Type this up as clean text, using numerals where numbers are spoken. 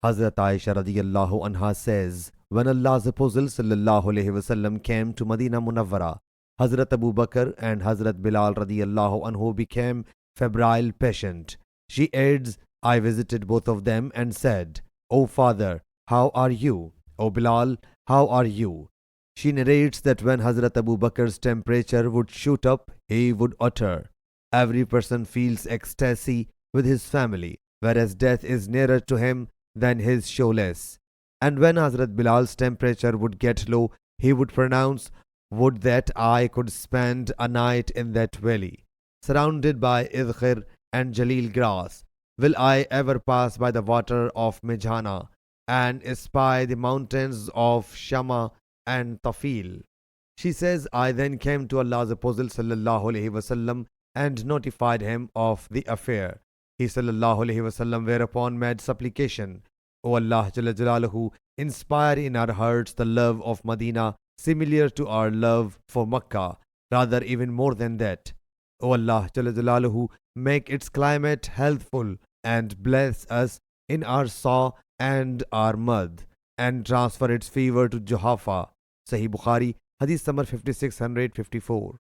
Hazrat Aisha radiyallahu anha says, when Allah's Apostle sallallahu alaihi wasallam came to Medina Munawwara, Hazrat Abu Bakr and Hazrat Bilal radiyallahu anhu became febrile patient. She adds, I visited both of them and said, O father, how are you? O Bilal, how are you? She narrates that when Hazrat Abu Bakr's temperature would shoot up, he would utter, every person feels ecstasy with his family, whereas death is nearer to him than his shoeless. And when Hazrat Bilal's temperature would get low, he would pronounce, would that I could spend a night in that valley, surrounded by idkhir and jalil grass. Will I ever pass by the water of Mijana and espy the mountains of Shama and Tafil? She says, I then came to Allah's Apostle sallallahu alaihi wasallam and notified him of the affair. He sallallahu alaihi wasallam whereupon made supplication, O Allah Jalla Jalaluhu, inspire in our hearts the love of Medina similar to our love for Makkah, rather even more than that. O Allah Jalla Jalaluhu, make its climate healthful and bless us in our saw and our mud, and transfer its fever to Juhafa. Sahih Bukhari, Hadith number 5654.